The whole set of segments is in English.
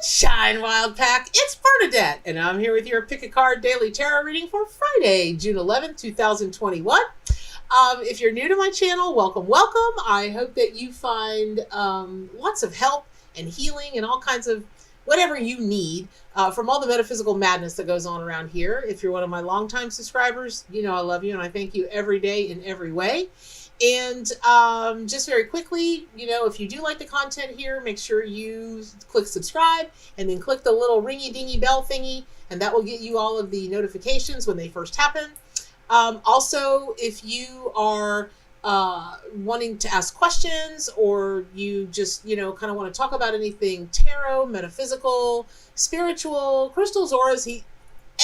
Shine Wild Pack, it's Bernadette, and I'm here with your Pick a Card Daily Tarot reading for Friday, June 11th, 2021. If you're new to my channel, welcome. I hope that you find lots of help and healing and all kinds of whatever you need from all the metaphysical madness that goes on around here. If you're one of my longtime subscribers, you know I love you and I thank you every day in every way. And just very quickly, if you do like the content here, make sure you click subscribe and then click the little ringy dingy bell thingy, and that will get you all of the notifications when they first happen. Also, if you are wanting to ask questions, or you just, kind of want to talk about anything tarot, metaphysical, spiritual, crystals, auras,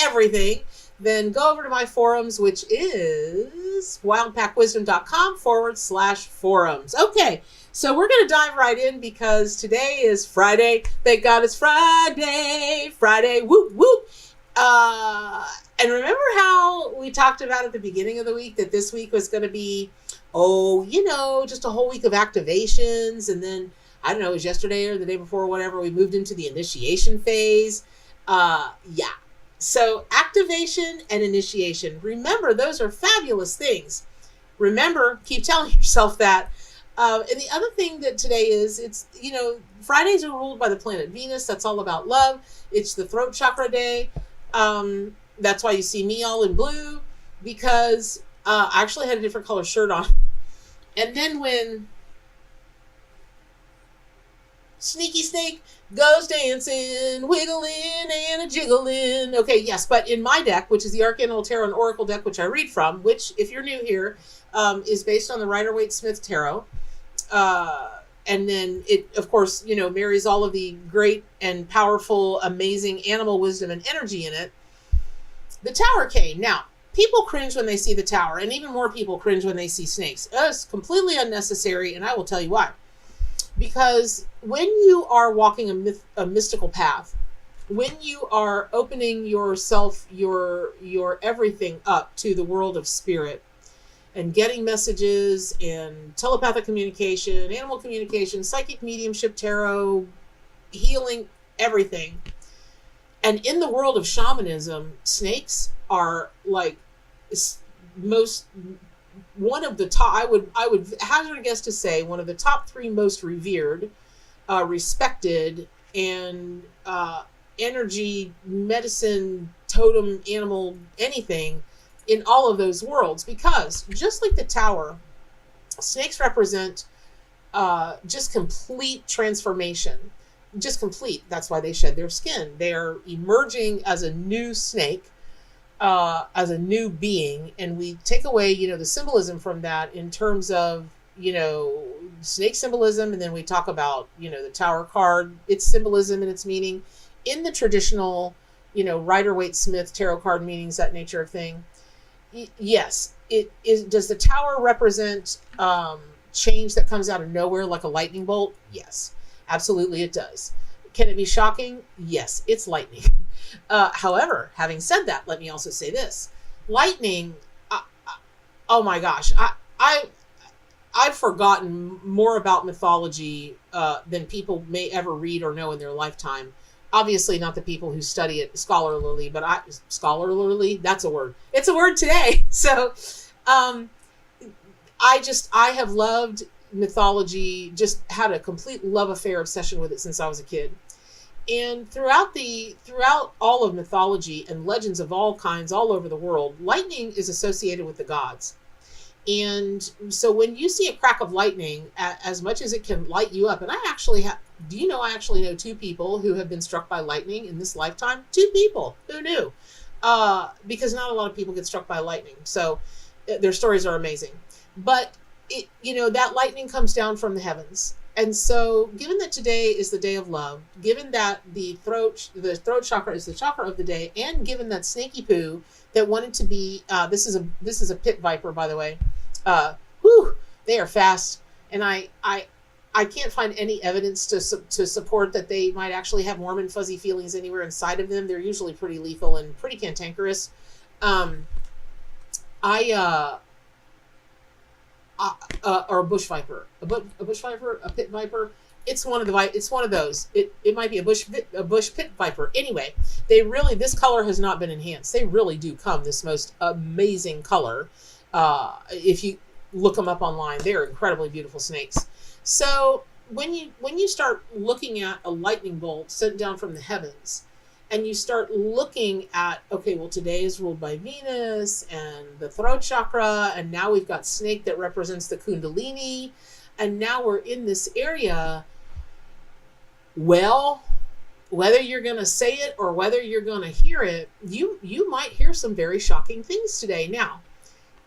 everything, then go over to my forums, which is wildpackwisdom.com/forums. Okay, so we're going to dive right in because today is Friday. Thank God it's Friday. Friday, whoop, whoop. And remember how we talked about at the beginning of the week that this week was going to be, just a whole week of activations. And then, I don't know, it was yesterday or the day before, whatever, we moved into the initiation phase. Yeah. So activation and initiation, remember, those are fabulous things. Remember, keep telling yourself that. And the other thing that today is, it's, Fridays are ruled by the planet Venus. That's all about love. It's the throat chakra day. That's why you see me all in blue, because I actually had a different color shirt on. And then when Sneaky Snake goes dancing, wiggling, and a jiggling. Okay, yes, but in my deck, which is the Arcangel Tarot and Oracle deck, which I read from, which, if you're new here, is based on the Rider Waite Smith Tarot. And then it, of course, marries all of the great and powerful, amazing animal wisdom and energy in it. The Tower came. Now, people cringe when they see the Tower, and even more people cringe when they see snakes. It's completely unnecessary, and I will tell you why. Because when you are walking a mystical path, when you are opening yourself, your everything up to the world of spirit, and getting messages and telepathic communication, animal communication, psychic mediumship, tarot, healing, everything. And in the world of shamanism, snakes are like one of the top, I would hazard a guess to say, one of the top 3 most revered, respected, and energy, medicine, totem, animal, anything in all of those worlds. Because just like the Tower, snakes represent just complete transformation. Just complete. That's why they shed their skin. They are emerging as a new snake, as a new being, and we take away, the symbolism from that in terms of, snake symbolism, and then we talk about, the Tower card, its symbolism and its meaning in the traditional, Rider Waite Smith tarot card meanings, that nature of thing. Yes, it is. Does the Tower represent change that comes out of nowhere like a lightning bolt? Yes, absolutely it does. Can it be shocking? Yes, it's lightning. However, having said that, let me also say this. Lightning, oh my gosh, I've forgotten more about mythology than people may ever read or know in their lifetime. Obviously not the people who study it scholarly, but scholarly, that's a word. It's a word today. So I have loved mythology, just had a complete love affair, obsession with it since I was a kid. And throughout all of mythology and legends of all kinds all over the world, lightning is associated with the gods. And so when you see a crack of lightning, as much as it can light you up, and I actually I actually know 2 people who have been struck by lightning in this lifetime. 2 people. Who knew? Because not a lot of people get struck by lightning. So their stories are amazing. But that lightning comes down from the heavens. And so, given that today is the day of love, given that the throat chakra is the chakra of the day, and given that Snaky Poo that wanted to be, this is a pit viper, by the way. They are fast, and I can't find any evidence to support that they might actually have warm and fuzzy feelings anywhere inside of them. They're usually pretty lethal and pretty cantankerous. Or a bush viper, a bush viper, a pit viper. it's one of those. It might be a bush pit viper. Anyway, this color has not been enhanced. They really do come this most amazing color. If you look them up online, they're incredibly beautiful snakes. So when you start looking at a lightning bolt sent down from the heavens, and you start looking at, okay, well, today is ruled by Venus and the throat chakra, and now we've got snake that represents the kundalini, and now we're in this area. Well, whether you're going to say it or whether you're going to hear it, you might hear some very shocking things today. Now,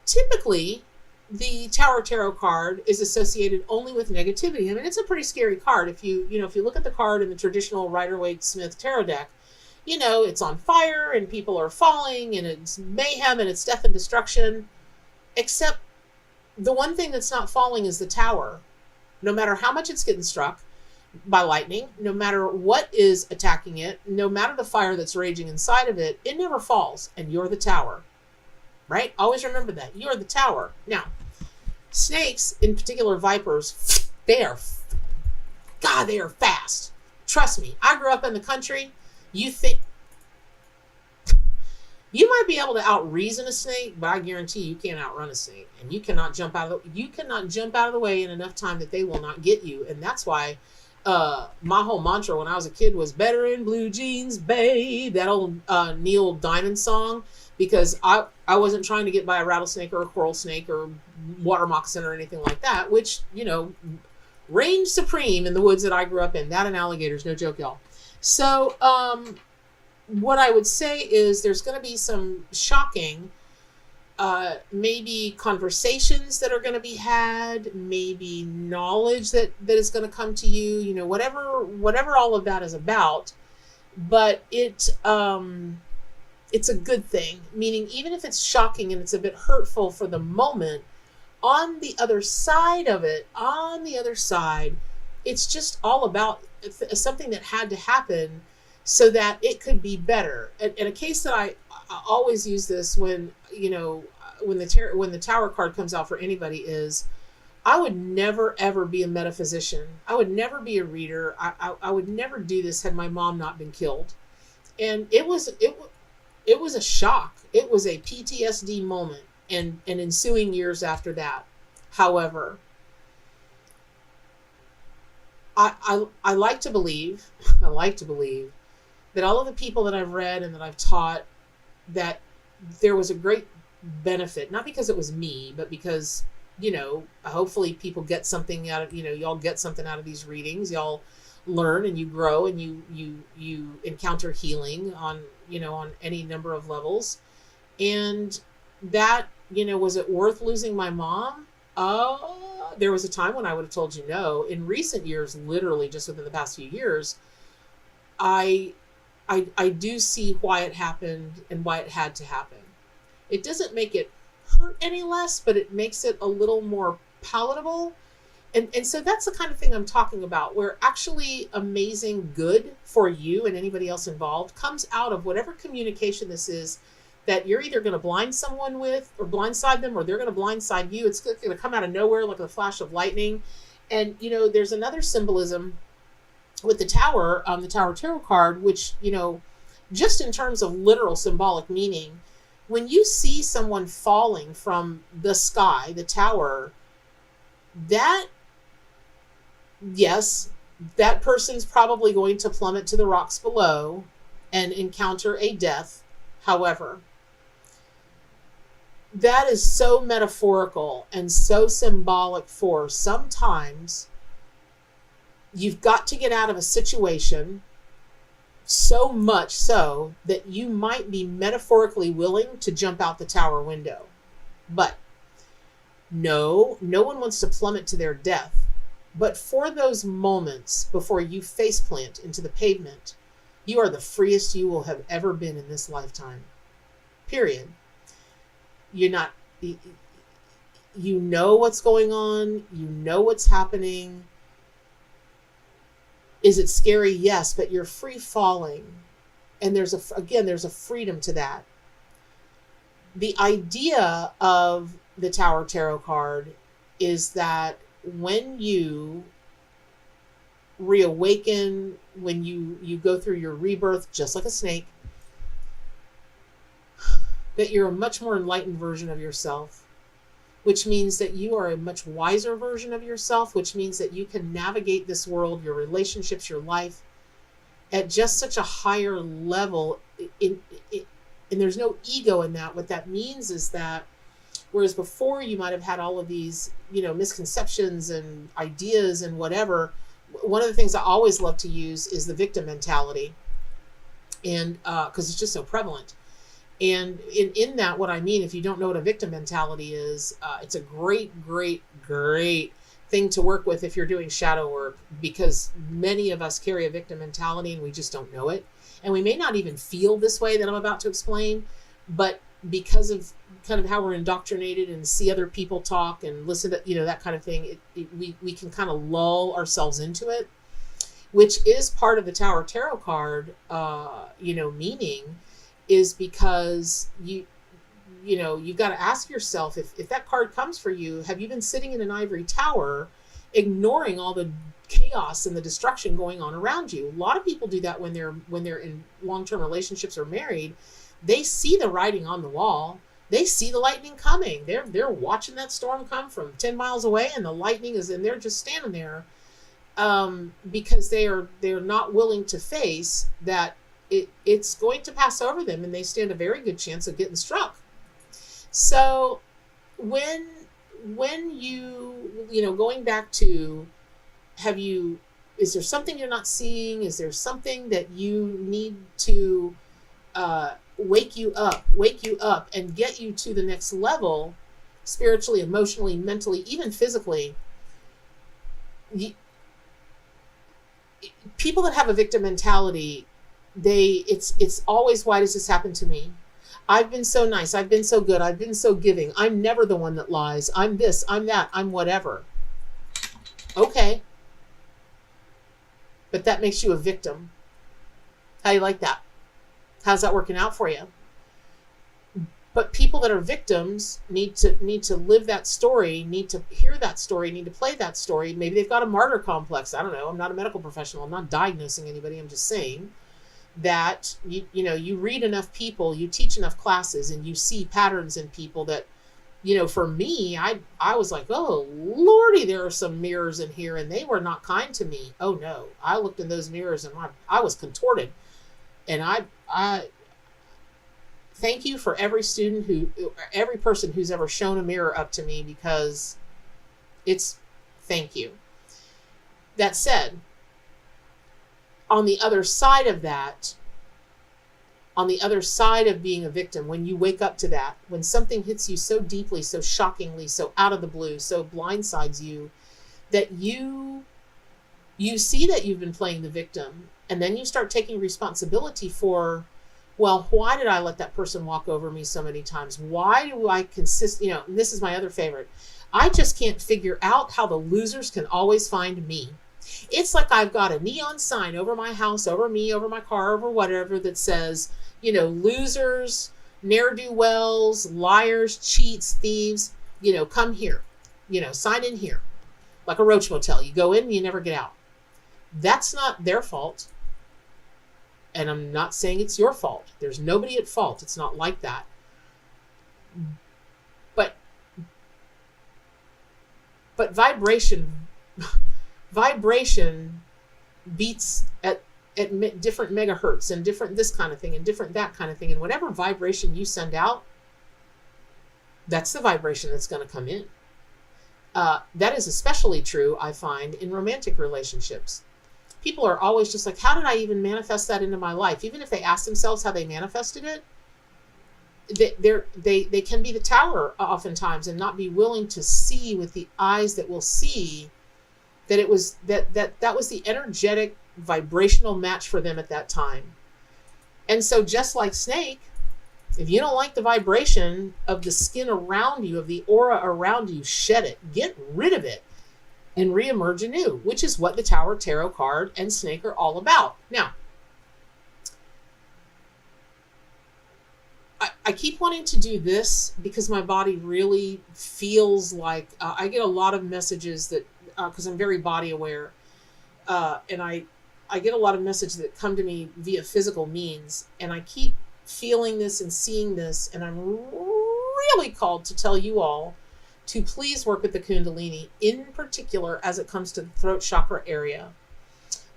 typically, the Tower Tarot card is associated only with negativity. I mean, it's a pretty scary card. If you look at the card in the traditional Rider Waite Smith tarot deck, it's on fire and people are falling and it's mayhem and it's death and destruction. Except the one thing that's not falling is the tower. No matter how much it's getting struck by lightning, no matter what is attacking it, no matter the fire that's raging inside of it, it never falls. And you're the tower, right? Always remember that. You're the tower. Now, snakes, in particular vipers, they are fast. Trust me. I grew up in the country. You think you might be able to out-reason a snake, but I guarantee you can't outrun a snake, and you cannot jump out of the way in enough time that they will not get you. And that's why my whole mantra when I was a kid was better in blue jeans, babe. That old Neil Diamond song, because I wasn't trying to get by a rattlesnake or a coral snake or water moccasin or anything like that, which reigned supreme in the woods that I grew up in. That and alligators, no joke, y'all. So, what I would say is there's going to be some shocking, maybe conversations that are going to be had, maybe knowledge that is going to come to you, whatever all of that is about. But it's a good thing, meaning even if it's shocking and it's a bit hurtful for the moment, on the other side of it, it's just all about something that had to happen so that it could be better. And a case that I always use this when the tower card comes out for anybody is, I would never ever be a metaphysician. I would never be a reader. I would never do this had my mom not been killed. And it was a shock. It was a PTSD moment and ensuing years after that. However, I like to believe that all of the people that I've read and that I've taught, that there was a great benefit, not because it was me, but because, hopefully people get something out of, y'all get something out of these readings. Y'all learn and you grow and you encounter healing on any number of levels. And that, was it worth losing my mom? There was a time when I would have told you no. In recent years, literally just within the past few years, I do see why it happened and why it had to happen. It doesn't make it hurt any less, but it makes it a little more palatable. And so that's the kind of thing I'm talking about, where actually amazing good for you and anybody else involved comes out of whatever communication this is that you're either going to blind someone with or blindside them, or they're going to blindside you. It's going to come out of nowhere like a flash of lightning. And, there's another symbolism with the Tower Tarot card, which, just in terms of literal symbolic meaning, when you see someone falling from the sky, the tower, yes, that person's probably going to plummet to the rocks below and encounter a death. However, that is so metaphorical and so symbolic for sometimes you've got to get out of a situation, so much so that you might be metaphorically willing to jump out the tower window. But no one wants to plummet to their death. But for those moments before you faceplant into the pavement, you are the freest you will have ever been in this lifetime. Period. You're not, you know what's going on. You know what's happening. Is it scary? Yes, but you're free falling. And there's a freedom to that. The idea of the Tower Tarot card is that when you reawaken when you go through your rebirth, just like a snake, that you're a much more enlightened version of yourself, which means that you are a much wiser version of yourself, which means that you can navigate this world, your relationships, your life at just such a higher level. And there's no ego in that. What that means is that whereas before you might have had all of these, misconceptions and ideas and whatever, one of the things I always love to use is the victim mentality. And because it's just so prevalent. And in that, what I mean, if you don't know what a victim mentality is, it's a great thing to work with if you're doing shadow work, because many of us carry a victim mentality and we just don't know it. And we may not even feel this way that I'm about to explain, but because of kind of how we're indoctrinated and see other people talk and listen to, that kind of thing, we can kind of lull ourselves into it, which is part of the Tower Tarot card, meaning is because you've got to ask yourself, if that card comes for you, have you been sitting in an ivory tower ignoring all the chaos and the destruction going on around you? A lot of people do that when they're in long-term relationships or married. They see the writing on the wall. They see the lightning coming. They're watching that storm come from 10 miles away, and the lightning is, and they're just standing there because they're not willing to face that it's going to pass over them, and they stand a very good chance of getting struck. So when you going back to, is there something you're not seeing? Is there something that you need to wake you up and get you to the next level, spiritually, emotionally, mentally, even physically? People that have a victim mentality, it's always, why does this happen to me? I've been so nice. I've been so good. I've been so giving. I'm never the one that lies. I'm this, I'm that, I'm whatever. Okay. But that makes you a victim. How do you like that? How's that working out for you? But people that are victims need to live that story, need to hear that story, need to play that story. Maybe they've got a martyr complex. I don't know. I'm not a medical professional. I'm not diagnosing anybody. I'm just saying that you read enough people, you teach enough classes, and you see patterns in people that, for me, I was like, oh Lordy, there are some mirrors in here, and they were not kind to me. Oh no, I looked in those mirrors and I was contorted. And I thank you for every person who's ever shown a mirror up to me, because thank you. That said, on the other side of that, on the other side of being a victim, when you wake up to that, when something hits you so deeply, so shockingly, so out of the blue, so blindsides you, that you see that you've been playing the victim, and then you start taking responsibility for, well, why did I let that person walk over me so many times? Why do I consist, and this is my other favorite. I just can't figure out how the losers can always find me. It's like I've got a neon sign over my house, over me, over my car, over whatever, that says, losers, ne'er-do-wells, liars, cheats, thieves, come here, sign in here. Like a roach motel. You go in and you never get out. That's not their fault. And I'm not saying it's your fault. There's nobody at fault. It's not like that. But vibration beats at different megahertz, and different this kind of thing, and different that kind of thing. And whatever vibration you send out, that's the vibration that's going to come in. That is especially true, I find, in romantic relationships. People are always just like, how did I even manifest that into my life? Even if they ask themselves how they manifested it, they can be the tower oftentimes and not be willing to see with the eyes that will see that it was that was the energetic vibrational match for them at that time. And so just like snake, if you don't like the vibration of the skin around you, of the aura around you, shed it, get rid of it, and reemerge anew, which is what the Tower Tarot card and snake are all about. Now, I keep wanting to do this because my body really feels like I get a lot of messages that, because I'm very body aware, and I get a lot of messages that come to me via physical means, and I keep feeling this and seeing this, and I'm really called to tell you all to please work with the Kundalini, in particular as it comes to the throat chakra area.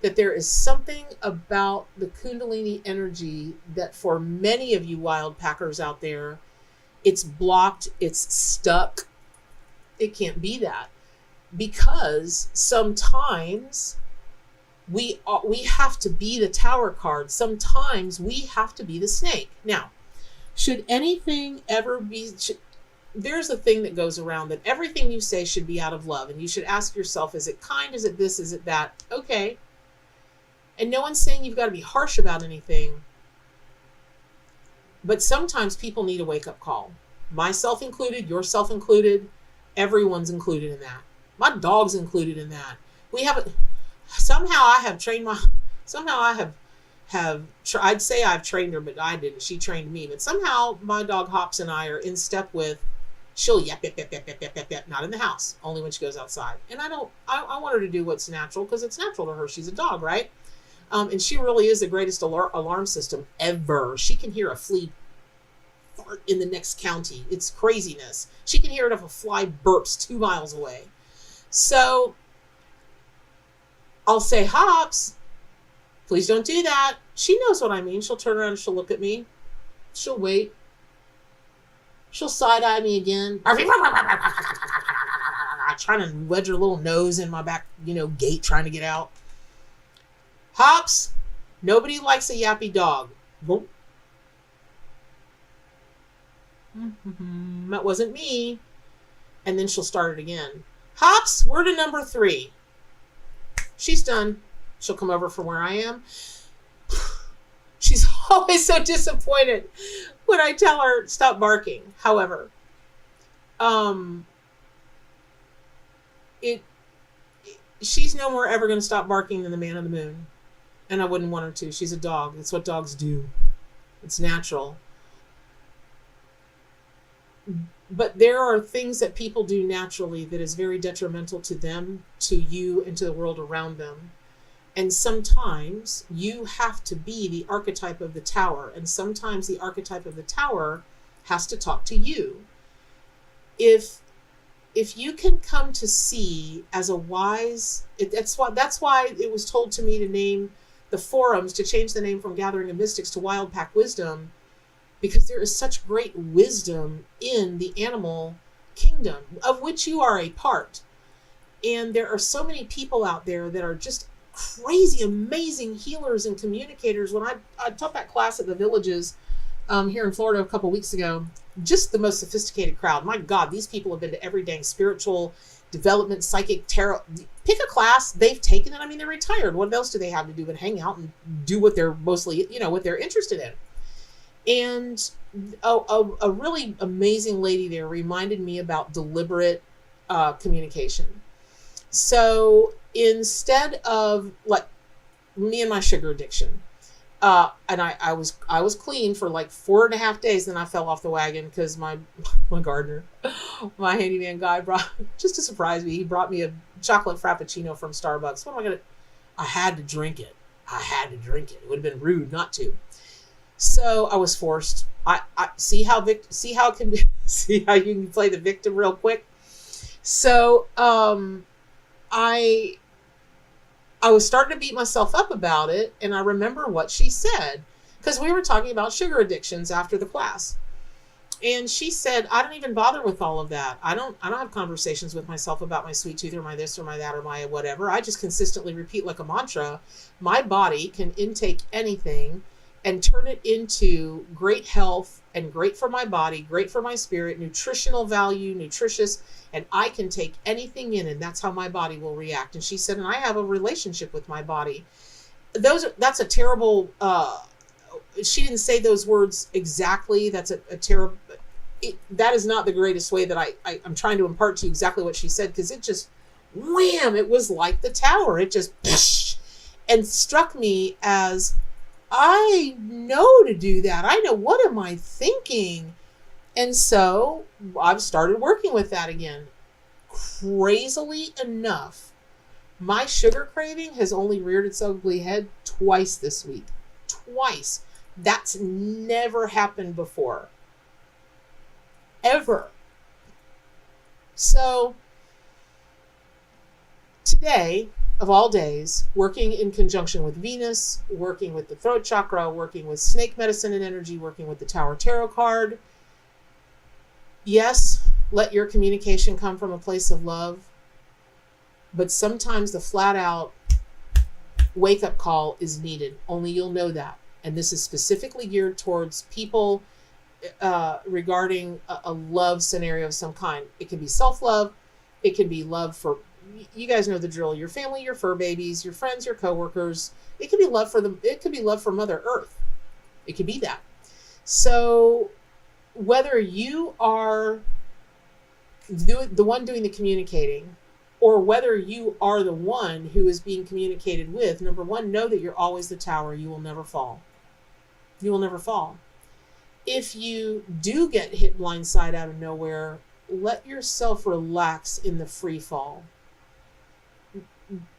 That there is something about the Kundalini energy that for many of you wild packers out there, it's blocked, it's stuck. It can't be that, because sometimes we have to be the tower card. Sometimes we have to be the snake. Now, should anything ever be, there's a thing that goes around that everything you say should be out of love. And you should ask yourself, is it kind? Is it this? Is it that? Okay. And no one's saying you've got to be harsh about anything. But sometimes people need a wake-up call. Myself included, yourself included, everyone's included in that. My dog's included in that. We have somehow I have trained I'd say I've trained her, but I didn't. She trained me. But somehow my dog Hops and I are in step with, she'll yap, yap, yap, yap, yap, yap, yap, yap, not in the house, only when she goes outside. And I want her to do what's natural, because it's natural to her. She's a dog, right? And she really is the greatest alarm system ever. She can hear a flea fart in the next county. It's craziness. She can hear it if a fly burps 2 miles away. So I'll say, Hops, please don't do that. She knows what I mean. She'll turn around and she'll look at me. She'll wait. She'll side-eye me again. Trying to wedge her little nose in my back, gate, trying to get out. Hops, nobody likes a yappy dog. Boop. That wasn't me. And then she'll start it again. Hops, we're to number 3. She's done. She'll come over from where I am. She's always so disappointed when I tell her stop barking. However, she's no more ever going to stop barking than the man on the moon. And I wouldn't want her to. She's a dog. It's what dogs do. It's natural. But there are things that people do naturally that is very detrimental to them, to you, and to the world around them. And sometimes you have to be the archetype of the tower. And sometimes the archetype of the tower has to talk to you. If you can come to see as a wise, that's why it was told to me to name the forums, to change the name from Gathering of Mystics to Wild Pack Wisdom, because there is such great wisdom in the animal kingdom, of which you are a part. And there are so many people out there that are just crazy, amazing healers and communicators. When I taught that class at the Villages here in Florida a couple weeks ago, just the most sophisticated crowd. My God, these people have been to every dang spiritual development, psychic, tarot. Pick a class, they've taken it. I mean, they're retired. What else do they have to do but hang out and do what they're mostly, what they're interested in? And a really amazing lady there reminded me about deliberate communication. So instead of, like, me and my sugar addiction, and I was clean for like 4.5 days, then I fell off the wagon because my gardener, my handyman guy, just to surprise me, he brought me a chocolate frappuccino from Starbucks. I had to drink it. It would have been rude not to. So I was forced. I see how you can play the victim real quick. So I was starting to beat myself up about it, and I remember what she said, because we were talking about sugar addictions after the class. And she said, I don't even bother with all of that. I don't have conversations with myself about my sweet tooth or my this or my that or my whatever. I just consistently repeat like a mantra. My body can intake anything and turn it into great health and great for my body, great for my spirit, nutritional value, nutritious, and I can take anything in, and that's how my body will react. And she said, and I have a relationship with my body. That's a terrible, she didn't say those words exactly. That's a terrible, that is not the greatest way that I'm trying to impart to you exactly what she said, because it just, wham, it was like the tower. It just, psh, and struck me as, I know to do that. I know, what am I thinking? And so I've started working with that again. Crazily enough, My sugar craving has only reared its ugly head twice this week. Twice. That's never happened before. Ever. So today, of all days, working in conjunction with Venus, working with the throat chakra, working with snake medicine and energy, working with the Tower Tarot card. Yes, let your communication come from a place of love, but sometimes the flat out wake-up call is needed. Only you'll know that. And this is specifically geared towards people regarding a love scenario of some kind. It can be self-love. It can be love for, you guys know the drill, your family, your fur babies, your friends, your coworkers. It could be love for them. It could be love for Mother Earth. It could be that. So whether you are the one doing the communicating, or whether you are the one who is being communicated with, number one, know that you're always the tower. You will never fall. You will never fall. If you do get hit blindside out of nowhere, let yourself relax in the free fall.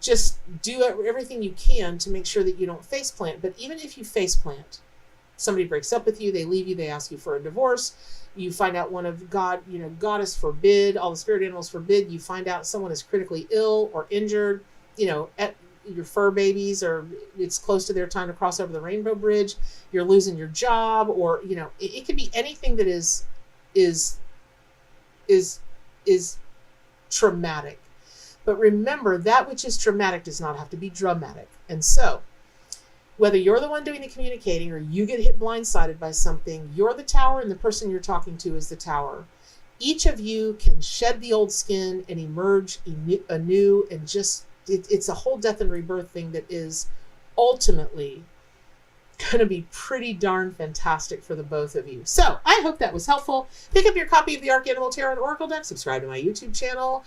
Just do everything you can to make sure that you don't faceplant. But even if you faceplant, somebody breaks up with you, they leave you, they ask you for a divorce, you find out one of goddess forbid, all the spirit animals forbid, you find out someone is critically ill or injured, at your fur babies, or it's close to their time to cross over the rainbow bridge, you're losing your job, or, it could be anything that is traumatic. But remember, that which is traumatic does not have to be dramatic. And so, whether you're the one doing the communicating or you get hit blindsided by something, you're the tower and the person you're talking to is the tower. Each of you can shed the old skin and emerge anew, and just, it's a whole death and rebirth thing that is ultimately going to be pretty darn fantastic for the both of you. So I hope that was helpful. Pick up your copy of the Archanimal Tarot and Oracle deck, subscribe to my YouTube channel,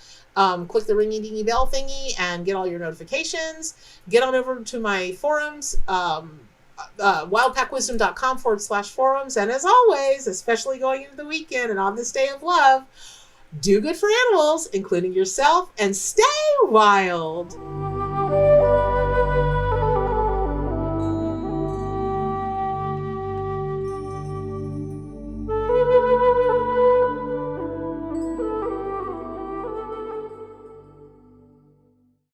click the ringy dingy bell thingy and get all your notifications. Get on over to my forums, wildpackwisdom.com/forums. And as always, especially going into the weekend and on this day of love, do good for animals, including yourself, and stay wild.